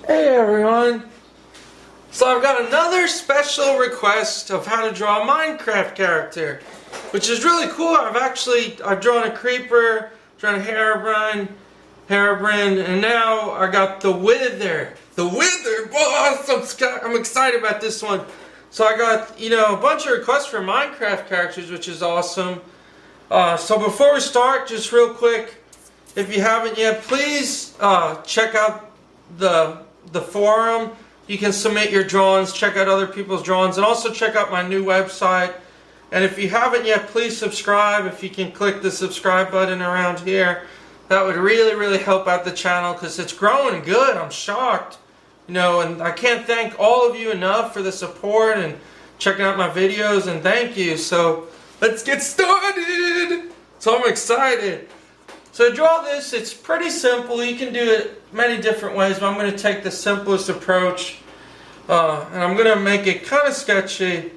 Hey everyone! So I've got another special request of how to draw a Minecraft character, which is really cool. I've drawn a creeper, drawn a herobrine, and now I got the Wither. The Wither, boss! I'm excited about this one. So I got, a bunch of requests for Minecraft characters, which is awesome. So before we start, just real quick, if you haven't yet, please check out the forum. You can submit your drawings, check out other people's drawings, and also check out my new website. And if you haven't yet, please subscribe. If you can click the subscribe button around here, that would really help out the channel because it's growing good. I'm shocked. And I can't thank all of you enough for the support and checking out my videos, and thank you. So let's get started. So I'm excited. So to draw this, it's pretty simple. You can do it many different ways, but I'm going to take the simplest approach. And I'm going to make it kind of sketchy.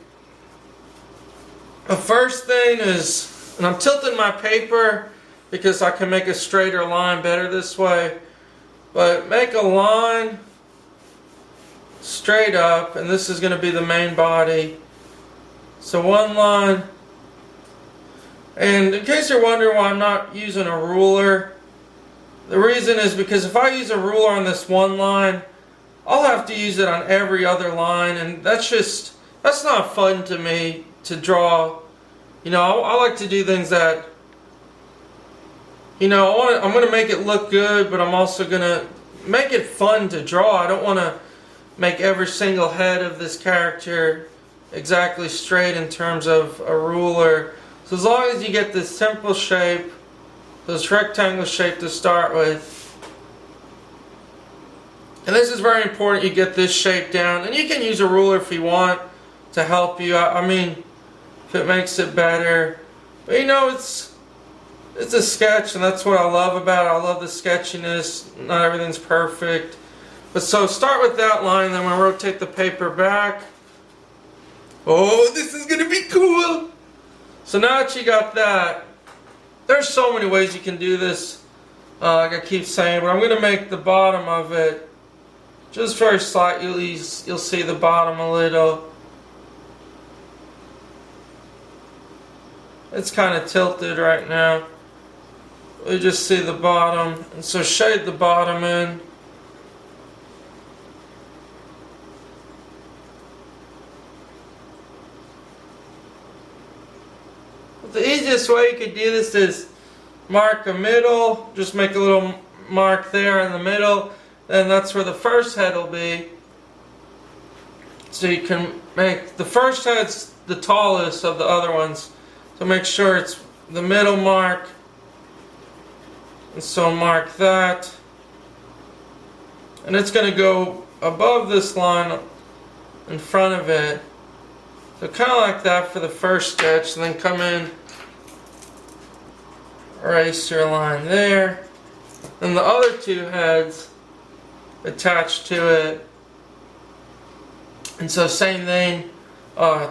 The first thing is, and I'm tilting my paper because I can make a straighter line better this way. But make a line straight up, and this is going to be the main body. So one line. And in case you're wondering why I'm not using a ruler, the reason is because if I use a ruler on this one line, I'll have to use it on every other line, and that's not fun to me to draw. I like to do things that, I'm going to make it look good, but I'm also going to make it fun to draw. I don't want to make every single head of this character exactly straight in terms of a ruler. So as long as you get this simple shape, this rectangle shape to start with, and this is very important, you get this shape down, and you can use a ruler if you want to help you. I mean, if it makes it better. But it's a sketch, and that's what I love about it. I love the sketchiness. Not everything's perfect. But so start with that line, then we'll rotate the paper back. Oh, this is going to be cool! So now that you got that, there's so many ways you can do this, like I keep saying, but I'm going to make the bottom of it just very slightly. You'll see the bottom a little. It's kind of tilted right now. We just see the bottom, and so shade the bottom in. The easiest way you could do this is mark a middle, just make a little mark there in the middle, and that's where the first head will be. So you can make, the first head's the tallest of the other ones, so make sure it's the middle mark, and so mark that, and it's going to go above this line in front of it. So kind of like that for the first sketch, and then come in, erase your line there, and the other two heads attached to it. And so same thing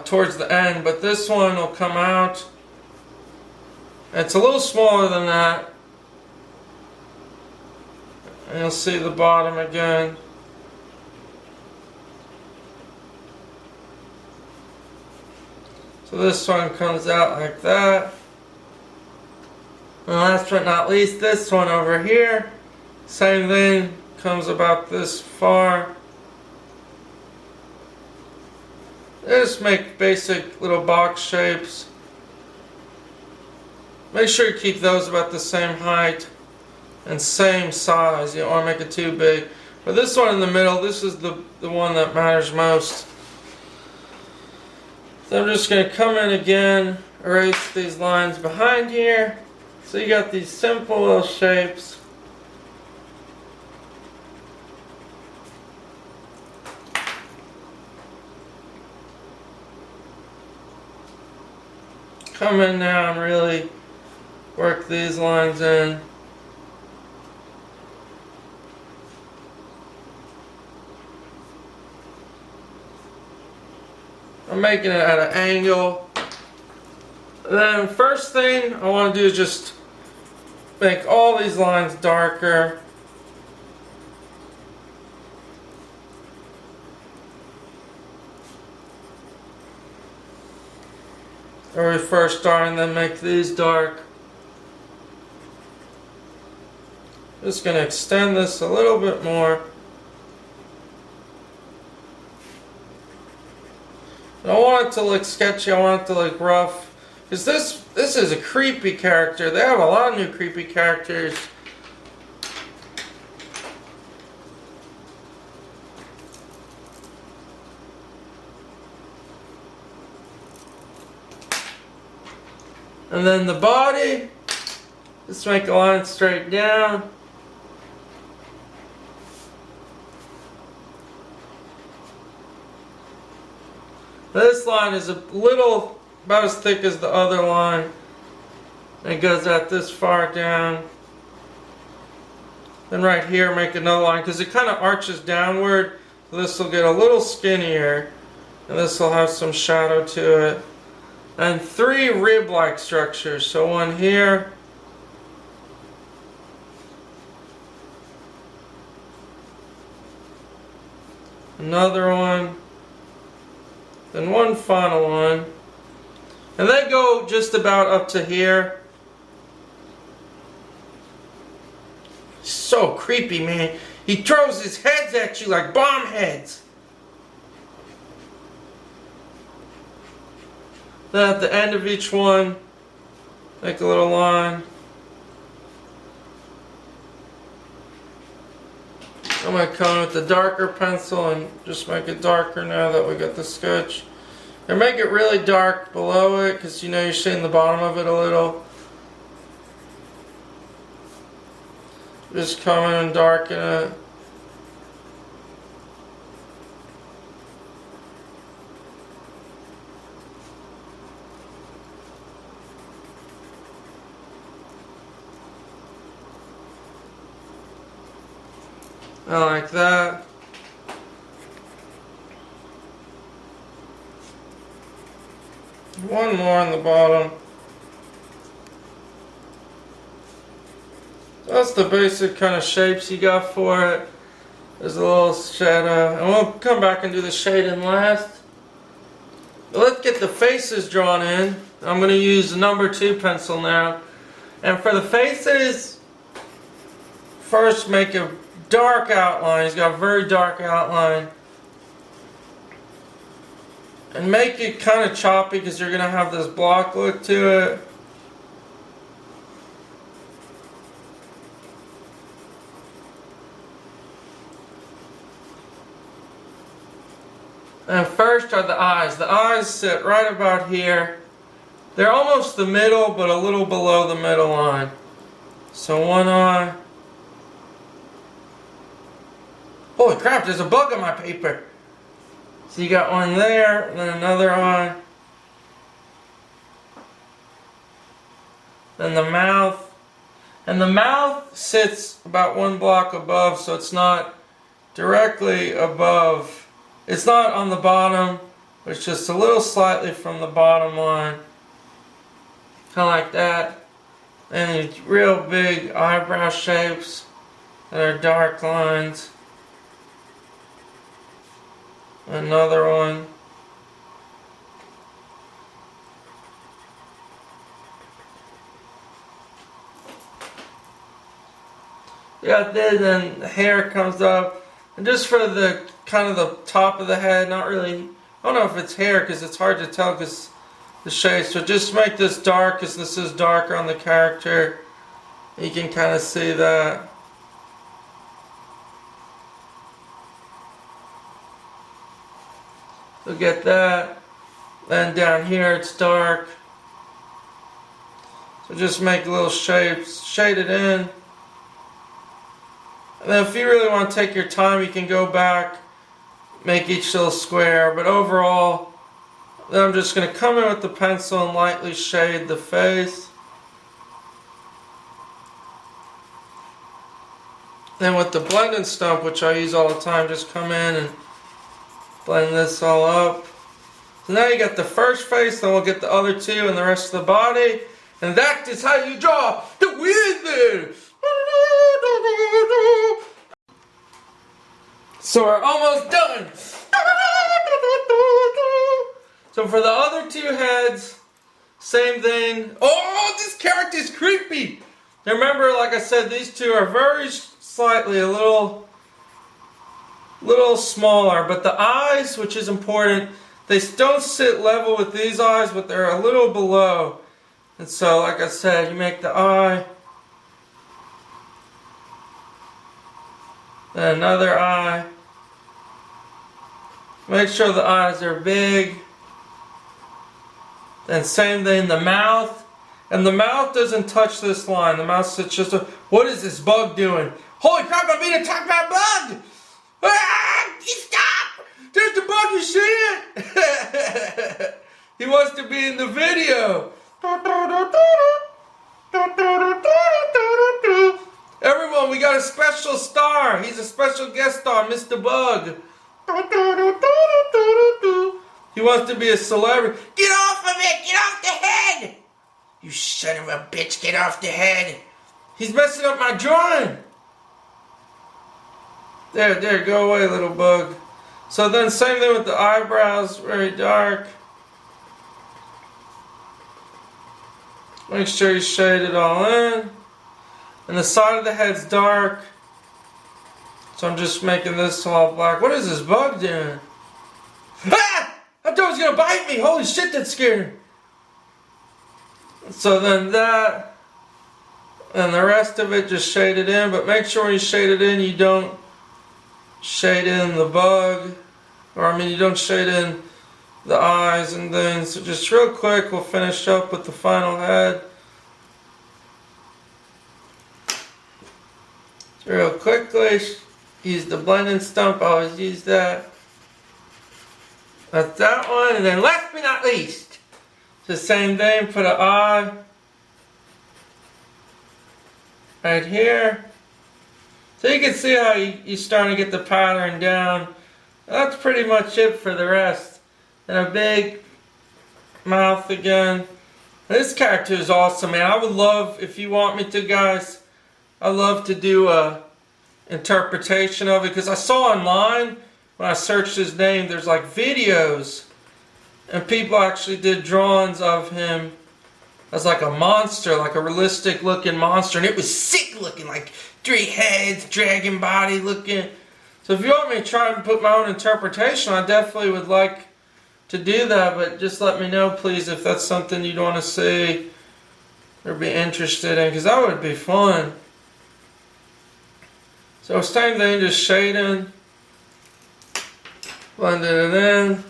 towards the end, but this one will come out. It's a little smaller than that, and you'll see the bottom again. So this one comes out like that. And last but not least, this one over here, same thing, comes about this far. Just make basic little box shapes. Make sure you keep those about the same height and same size. You don't want to make it too big. But this one in the middle, this is the one that matters most. So I'm just going to come in again, erase these lines behind here. So you got these simple little shapes. Come in now and really work these lines in. I'm making it at an angle. Then first thing I want to do is just make all these lines darker. very first dark, and then make these dark. Just going to extend this a little bit more. I don't want it to look sketchy, I want it to look rough. Because this is a creepy character. They have a lot of new creepy characters. And then the body, just make a line straight down. This line is a little, about as thick as the other line. And it goes out this far down. Then right here make another line, because it kind of arches downward. So this will get a little skinnier. And this will have some shadow to it. And 3 rib-like structures. So one here. Another one. Then one final one. And they go just about up to here. So creepy, man. He throws his heads at you like bomb heads. Then at the end of each one, make a little line. I'm going to come in with the darker pencil and just make it darker now that we got the sketch. And make it really dark below it, because you know you're seeing the bottom of it a little. Just come in and darken it. I like that. One more on the bottom. That's the basic kind of shapes you got for it. There's a little shadow. And we'll come back and do the shading last. But let's get the faces drawn in. I'm going to use the number 2 pencil now. And for the faces, first make a dark outline. He's got a very dark outline. And make it kind of choppy because you're going to have this block look to it. And first are the eyes. The eyes sit right about here. They're almost the middle, but a little below the middle line. So one eye. Holy crap, there's a bug on my paper. So you got one there, and then another eye. Then the mouth. And the mouth sits about 1 block above, so it's not directly above. It's not on the bottom, but it's just a little slightly from the bottom line. Kind of like that. And these real big eyebrow shapes that are dark lines. Another one. You got this, and the hair comes up. And just for the kind of the top of the head, not really, I don't know if it's hair because it's hard to tell because the shade. So just make this dark because this is darker on the character. You can kind of see that. So get that. Then down here it's dark. So just make little shapes, shade it in. And then if you really want to take your time, you can go back, make each little square. But overall, then I'm just going to come in with the pencil and lightly shade the face. Then with the blending stump, which I use all the time, just come in and blend this all up. So now you got the first face, then we'll get the other 2 and the rest of the body. And that is how you draw the wizard! So we're almost done! So for the other 2 heads, Same thing. Oh, this character is creepy. Now remember, like I said, these two are very slightly a little smaller, but the eyes, which is important, they don't sit level with these eyes, but they're a little below. And so, like I said, you make the eye, then another eye. Make sure the eyes are big. Then same thing, the mouth. And the mouth doesn't touch this line. The mouth sits just a... What is this bug doing? Holy crap, I'm being attacked by a bug! Ah, stop! There's the bug, you see it? He wants to be in the video. Everyone, we got a special star. He's a special guest star, Mr. Bug. He wants to be a celebrity. Get off of it! Get off the head! You son of a bitch, get off the head! He's messing up my drawing! There, go away, little bug. So then, same thing with the eyebrows, very dark. Make sure you shade it all in. And the side of the head's dark. So I'm just making this all black. What is this bug doing? Ah! I thought it was gonna bite me! Holy shit, that scared me! So then that, and the rest of it just shade it in, but make sure when you shade it in, you don't shade in the bug, or I mean you don't shade in the eyes and things. So just real quick, we'll finish up with the final head. So real quickly, use the blending stump, I always use that. That's that one, and then last but not least, the same thing, put an eye right here. So you can see how you're starting to get the pattern down. That's pretty much it for the rest. And a big mouth again. This character is awesome, man. I would love, if you want me to, guys, I'd love to do a interpretation of it, because I saw online, when I searched his name, there's like videos, and people actually did drawings of him as like a monster, like a realistic looking monster, and it was sick looking, like 3 heads, dragon body looking. So if you want me to try and put my own interpretation, I definitely would like to do that, but just let me know, please, if that's something you'd want to see or be interested in, because that would be fun. So same thing, just shading, blending it in.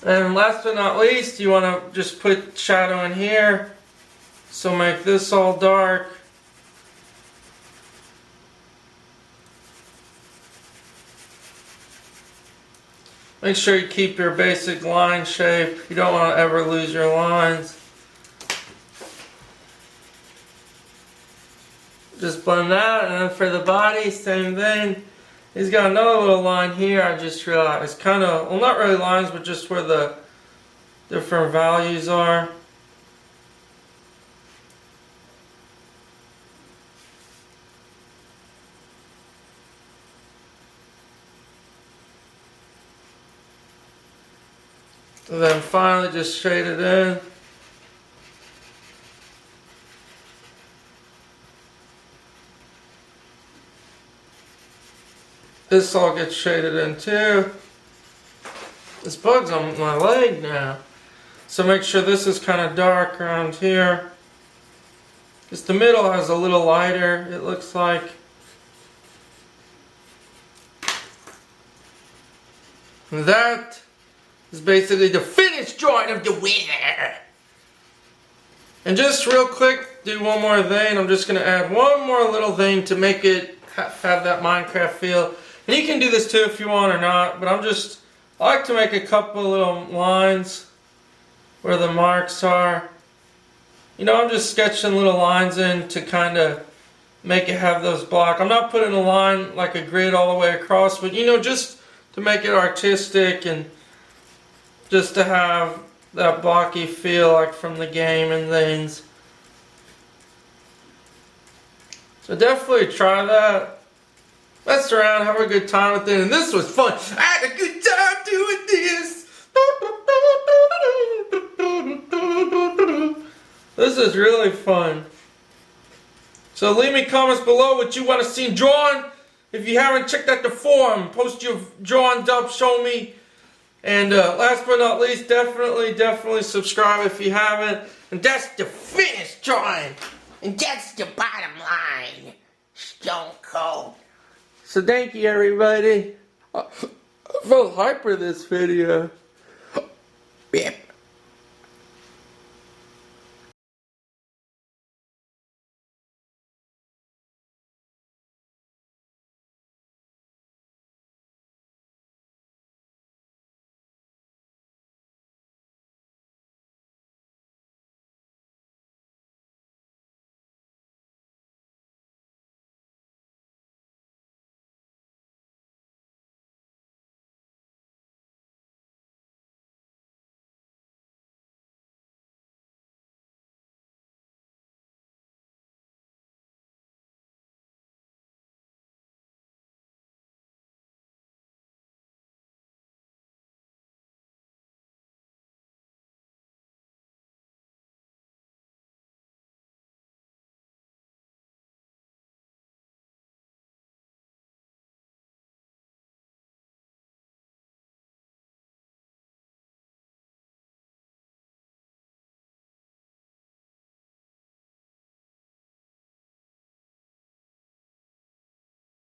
And last but not least, you want to just put shadow in here. So make this all dark. Make sure you keep your basic line shape. You don't want to ever lose your lines. Just blend that, and then for the body, same thing. He's got another little line here, I just realized. Kind of, well, not really lines, but just where the different values are. So then finally just shade it in. This all gets shaded in too. This bug's on my leg now. So make sure this is kind of dark around here. Just the middle has a little lighter, it looks like. And that is basically the finished drawing of the winner. And just real quick, do one more thing. I'm just going to add one more little thing to make it have that Minecraft feel. And you can do this too if you want or not, but I like to make a couple little lines where the marks are. You know, I'm just sketching little lines in to kind of make it have those blocks. I'm not putting a line like a grid all the way across, but you know, just to make it artistic and just to have that blocky feel like from the game and things. So definitely try that. Mess around, have a good time with it, and this was fun. I had a good time. This is really fun. So leave me comments below what you want to see drawn. If you haven't checked out the forum, post your drawings up, show me. And last but not least, definitely subscribe if you haven't. And that's the finished drawing. And that's the bottom line. Stone Cold. So thank you, everybody. I felt hype for this video. Yep.